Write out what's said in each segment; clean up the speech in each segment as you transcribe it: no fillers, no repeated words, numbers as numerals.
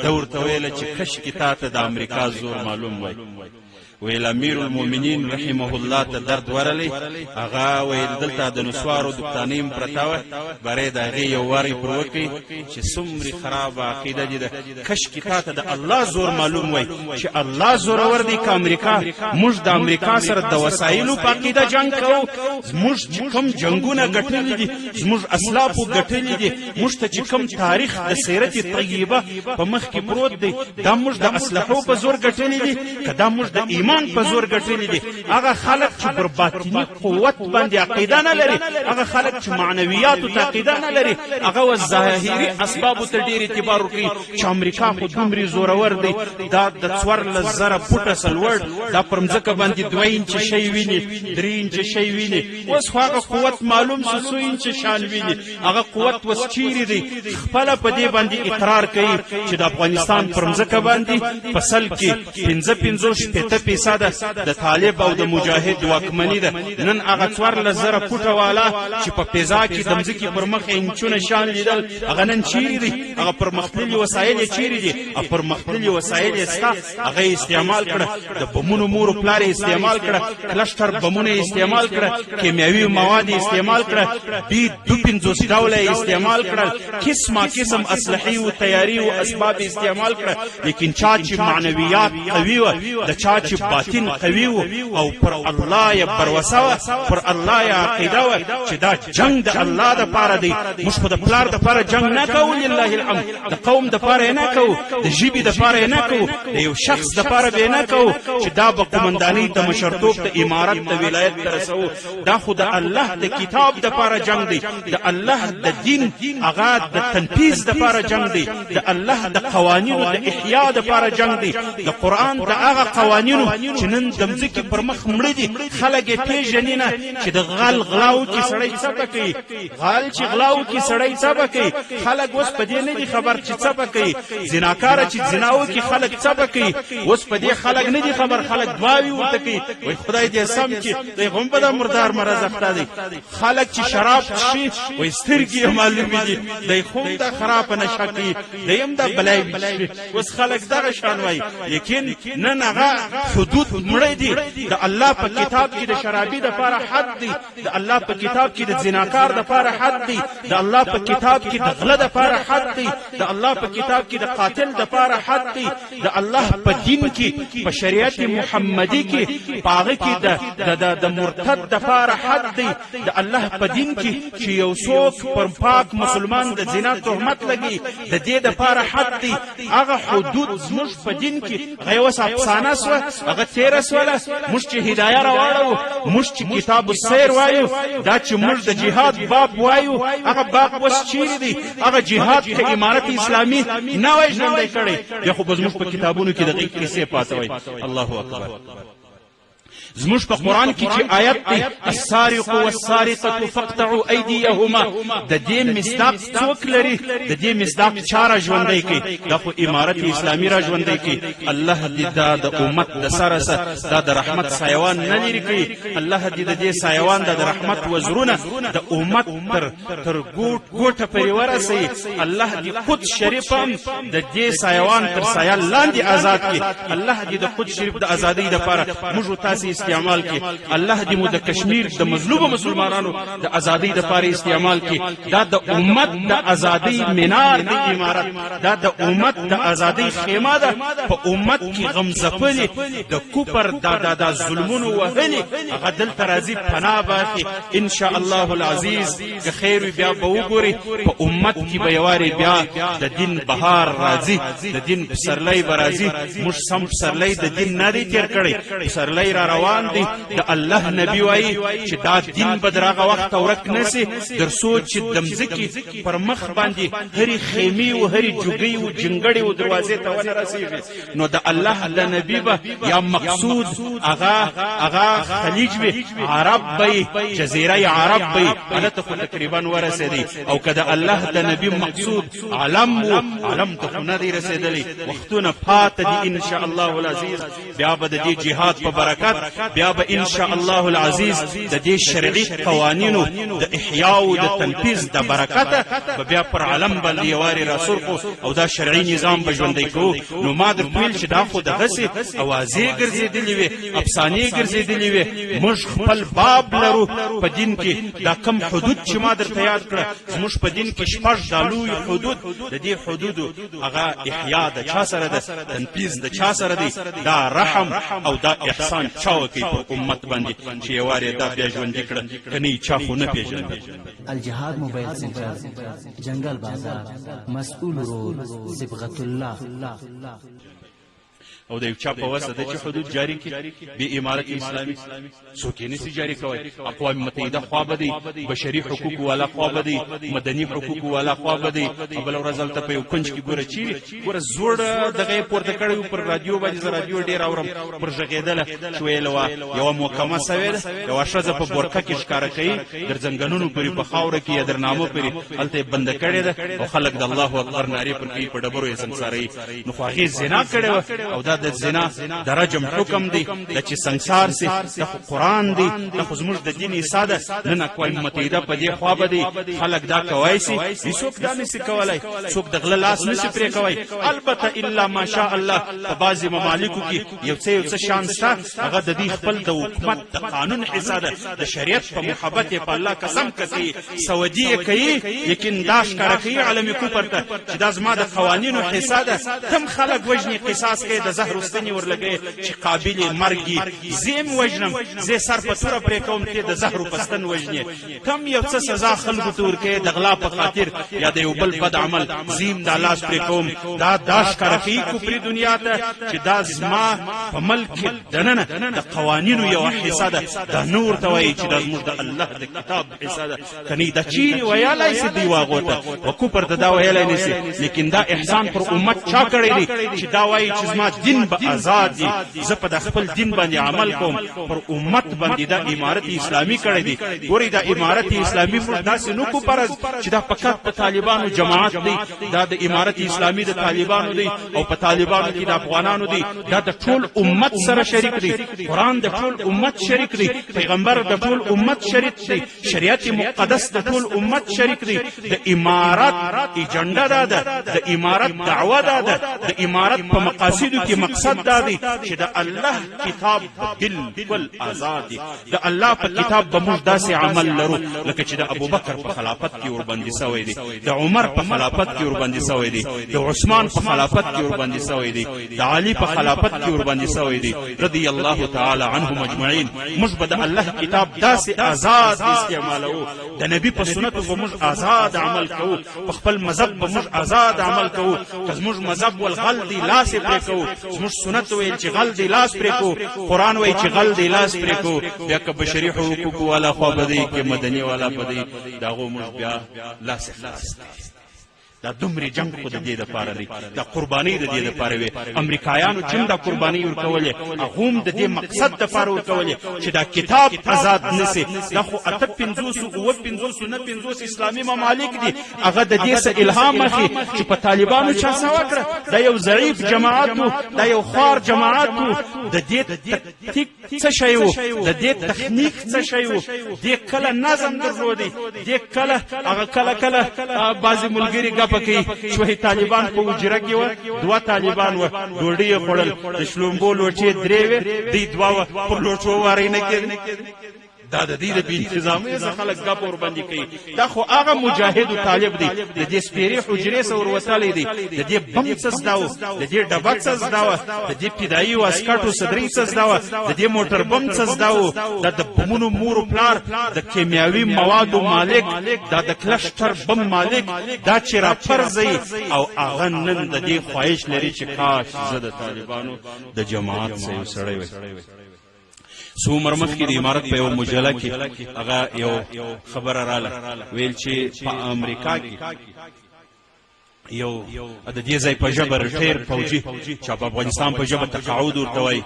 ده ورته ویله چې کشکې تا ته د امریکا زور معلوم وای. ویل امیر المؤمنین رحمه الله ته درد ورلی، هغه ویل دلته د نسوارو دکتانیم پرته وه، برای د هغې یو واری پر وکړي چې څومرې خرابه عقیده دي ده. کشکې تا ته د الله زور معلوم وای چې الله زورور دی که امریکا. موږ د امریکا سره د وسایلو په عقیده جنګ کوو. زموږ چې کوم جنګونه ګټلي دي، زموږ اسلافو ګټلي دي، موږ ته چې کوم تاریخ د سیرت طیبه په مخ کې پروت دی، دا موږ د اسلحو په زور ګټلي دي که دا موږ د ایمان په زور ګټلي دي؟ هغه خلک چې پر باطني قوت باندې عقیده نه لري، هغه خلک چې معنویاتو ته عقیده نه لري، هغه ظاهري اسبابو ته ډېر اعتبار ورکوي چې امریکا خو دومرې زورور دی، دا د 14,000 فوټه سلوړ دا پر مځکه باندې 2 انچه شی ویني، 3 انچه شی ویني. اوس خو هغه قوت معلوم شو 2 انچه شان ویني. هغه قوت اوس چیرې دی؟ خپله په دې باندې اقرار کوي چې د افغانستان پر مځکه باندې په سل کې 55% د طالب او د مجاهد واکمني ده. نن هغه 14,000 فوټه والا چې په فضا کې د مځکې پر مخ انچونه شان لیدل، هغه نن چیرې دي؟ هغه پرمختللي وسایل یې چیرې دي؟ پرمختللي وسایل یې شته، هغه یې استعمال کړه، د بمونو مور و پلار یې استعمال کړه، کلسټر بمونه یې استعمال کړه، کیمیاوي مواد یې استعمال کړه، 52 ډوله یې استعمال کړل، قسمه قسم اسلحې و تیاری و اسباب استعمال کړه. لیکن چا چې معنویات قوي و، د چا چې باطن قوي و او پر الله یې بروسه وه، پر الله یې عقیده وه چې دا جنگ د الله دپاره دی. موږ خو د پلار دپاره جنگ نه کوو، لله الحمد، د قوم دپاره یې نه کوو، د ژبې دپاره یې نه کوو، د یو شخص دپاره به یې نه کوو چې دا به قمندانۍ ته، مشرتوب ته، امارت ته، ولایت ته رسوو. دا خو د الله د کتاب دپاره جنگ دی، د الله د دین هغه د تنفیذ دپاره جنگ دی، د الله د قوانینو د احیا دپاره جنگ دی، د قرآن د هغه قوانینو چې نن د مځکې پر مخ مړه دي، خلک یې پېژني نه چې د غل غلاو کې سړی څه کوي، غل چې غلاو کې سړی څه کوي. خلک اوس په دې نه دي خبر چې څه کوي، زناکاره چې زناو کې خلک څه کوي، اوس په دې خلک نه دي خبر، خلک دعاوې ورته کوي، وایي خدای دې سم کړي، دی هم په دا مردار مرض اخته دی. خلک چې شراب څښي وایي سترګې یې معلومې دي، دی هم دا خراب نشه کوي، دی هم دا بلای وي. اوس خلک دغه شان وایي، لیکن نن هغه حدود مړی دي. د الله په کتاب کې د شرابي دپاره حد دی، د الله په کتاب کې د زناکار دپاره حد دی، د الله په کتاب کې د غله دپاره حد دی، د الله په کتاب کې د قاتل دپاره حد دی، د الله په دین کې، په شریعت محمدي کې، په هغه کې د مرتد دپاره حد دی، د الله په دین کې چې یو څوک پر پاک مسلمان د زنا تهمت لګي، د دې دپاره حد دی. هغه حدود زموږ په دین کې هغه اوس افسانه سوه، هغه تېره سوله. موږ چې هدایه راواړو، موږ چې کتاب السیر وایو، دا چې موږ د جهاد باب وایو، هغه باب اوس چیرې دی؟ هغه جهاد که امارت اسلامي نه وای ژوندی کړی، بیا خو به زموږ په کتابونو کې دغې کیسې پاته وای. الله اکبر. زموږ په قرآن کې چې آیت دی السارق والسارقة فاقطعوا ایدیهما، د دې مصداق څوک لري؟ د دې مصداق چا را ژوندی کوي؟ دا خو امارت اسلامي را ژوندی کوي. الله دې دا د امت د سره دا د رحمت سایوان نه لرې کوي. الله دې د دې سایوان د رحمت وزرونه د امت تر ګوټه پورې ورسوي. الله دې قدس شریف هم د دې سایوان تر سایه لاندې آزاد کړي. الله دې د قدس شریف د ازادۍ دپاره موږ تاسې استعمال کی. الله دې مو د کشمیر د مظلوم مسلمانانو د ازادۍ دپاره استعمال کی. دا د امت د ازادۍ منار د امارت، دا د امت د ازادۍ خیمه ده. په امت کې غم ځپلې د کفر د ظلمونو وهلې هغه دلته راځي پناه باخي. ان شاء الله العزیز که خیر بیا به وګوري په امت کې به یوارې بیا د دین بهار راځي، د دین پسرلی به راځي. موږ سم پسرلی د دین نه دی تېر کړی، پسرلی را روان دی. د الله نبی وایي چې دا دین به در هغه وخته ورک نه سي تر څو چې د مځکې پر مخ باندې هرې خیمې و هرې جوګۍ و جنګړې و دروازې ته ونه رسېږي. نو د الله د نبي به یا مقصود هغه خلیج وي، عرب به جزیره عرب به هلته خو تقریبا ورسېدی. او که د الله د نبي مقصود علم و علم ته خو نه دی رسېدلی. وختونه پاته دي ان شاء الله العزیز. بیا به د دې جهاد په برکت بیا به ان شاء الله العزیز د دې شرعي قوانینو د احیا او د تنفيذ د برکته بیا پر عالم باندې یواري راسور کو او دا شرعي نظام به ژوندۍ کو. نو ما در ویل چې دا خو د غسي اوازې ګرځېدلې وي افسانې ګرځېدلې وي. موږ خپل باب لرو په دین کې. دا کم حدود چې ما درته یاد کړه زموږ په دین کې شپږ ډالوي حدود. د دې حدودو هغه احیا د چا سره ده تنفيذ د چا سره دی دا رحم او دا احسان چا کوي په امت باندې چې یواري دا بیا ژوندۍ کړه کني چا خو نه پیژني. الجهاد موبایل سنټر جنگل بازار مسؤول رول صبغت الله او د یو چا په وسه د چې حدود جاری کی به امارت اسلامي څوک یې نشي جاری کوي. اقوام متحده خوا بدی بشري حقوق والا خوا بدی مدني حقوق والا خوا بدی. بل ورځ ته په یو کنج کې ګوره چی ګوره زوړ دغه پورته کړو پر رادیو باندې رادیو ډیر اورم پر ژغېدل شویلوا یو محکمه سویل یو شزه په بورکه کې ښکارا کوي در ځنګنونو پرې په خاور کې یا درنامو پرې الته بند کړي ده او خلک د الله اکبر ناری پر کې په ډبرو یې سنساري. نو خو هغه زنا کړي او د زنا درجم حکم دی د چې سنگسار سي د قرآن دی د زموږ د دین ساده نن اقوام متحده په دې خوا بدی خلک دا کوي سي هیڅوک دا نشي کولای څوک د غل لاس نشي پرې کوي. البته الا ماشاء الله په بعضي ممالکو کې یو څه شان شته هغه د دې خپل د حکومت د قانون حسابه د شریعت په محبت په الله قسم کوي سعودي کوي لیکن داش کوي عالمي کوپر ته چې دا زما د قوانینو حسابه تم خلک وجني قصاص کوي د زهر ستنی ورلګي چې قابل مرګي زم وجنم زه سر په تور پرې کوم ته د زهر پستن وجني کم یو څه سزا خلکو تور کې د غلا په خاطر یا د یو بل بد عمل زم د لاس پرې کوم دا داش کوي کوپری دنیا ته چې دا زما په ملک دننه د قوانینو یو حصہ ده د نور ته وایي چې د موږ د الله د کتاب حصہ ده کني د چی ویالای سي دی واغوته وکوپر ته دا ویالای نشي لیکن دا احسان پر امت چا کړی دی چې دا وایي چې زما دین به آزاد دي زه په خپل دین باندې عمل کوم پر امت باندې دا امارت اسلامي کړی دی. ګوري دا امارت اسلامي موږ داسې نو کو پرز چې دا فقط په طالبانو جماعت دی دا د امارت اسلامي د طالبانو دی او په طالبانو کې د افغانانو دی دا د ټول امت سره شریک دی. قرآن د ټول امت شریک دی پیغمبر د ټول امت شریک دی شریعت مقدس د ټول امت شریک دی. د امارت ایجنډا ده د امارت دعوه ده د امارت په مقاصدو کې مقصد دا دی چې د الله کتاب بالکل آزاد دی. د الله په کتاب به موږ داسې عمل لرو لکه چې د ابوبکر په خلافت کې ور باندې سوی دی د عمر په خلافت کې ور باندې سوی دی د عثمان په خلافت کې ور باندې سوی دی د علي په خلافت کې ور باندې سوی دی رضی الله تعالی عنهم اجمعین. موږ به د الله کتاب داسې آزاد استعمالو د نبی په سنت به موږ آزاد عمل کوو په خپل مذهب به موږ آزاد عمل کوو که زموږ مذهب والغل دی لاس پرې کوو زموږ سنت ویل چې غل دی لاس پرې کو قرآن ویل چې غل دی لاس پرې کو بیا که بشري حقوق والا خوا بدی کې مدني والا بدی داغو موږ بیا لاس خلاص دا دومره جنگ خو د دې لپاره دی دا قرباني د دې لپاره وي. امریکایانو چې دا قرباني ورکولې هغه د دې مقصد لپاره ورکولې چې دا کتاب آزاد نشي. دا خو 550 اسلامي ممالک دي هغه د دې څخه الهام اخلي چې په طالبانو چا سواکړه دا یو ضعیف جماعت دا یو خار جماعت د دې تکتیک څه شی وو د دې تخنیک څه شی وو د کله نظم درلودي د کله هغه کله بعضی ملګری پکې شوهي طالبان په وجره کې و دوا طالبان و ډوډۍ خړل د شلومبو لوچې درې و دی دوا پر لوچو واري نه کېد دا د دې د انتظامیه څخه خلک غا پور باندې کوي. دا خو هغه مجاهد او طالب دی د دې سپيري حجرې سره ورسالې دی د دې بم څه داو د دې ډبک څه داو د دې پیدایي واسکټو صدري څه داو د دې موټر بم څه داو د بمونو مور پلار د کیمیاوي موادو مالک د کلشتر بم مالک دا چې را پرځي او هغه نن د دې خواهش لري چې کاش زه د طالبانو د جماعت سره سره وي. سو مرمخ کې د امارت په یو مجله کې هغه یو خبر رااله ویل چې په امریکا کې یو د دې ځای په ژبه ریټیر فوجي چې په افغانستان په ژبه تقاعد ورته وایي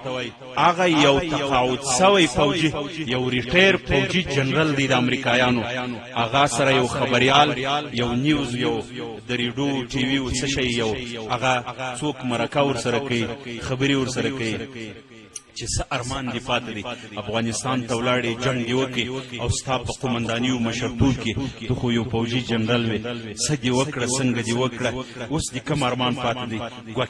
هغه یو تقاعد سوی فوجي یو ریټیر فوجي جنرال دی د امریکایانو هغه سره یو خبريال یو نیوز یو د ریډیو ټي وي څه شي یو هغه څوک مرکه ور سره کوي خبري ور سره کوي چې څه ارمان دې پاتې دی افغانستان ته ولاړې جنګ دې وکړې او ستا په قومنداني او مشرتوب کې ته خو یو فوجي جنرال وې څه دې وکړه څنګه دې وکړه اوس دې کوم ارمان پاتې دی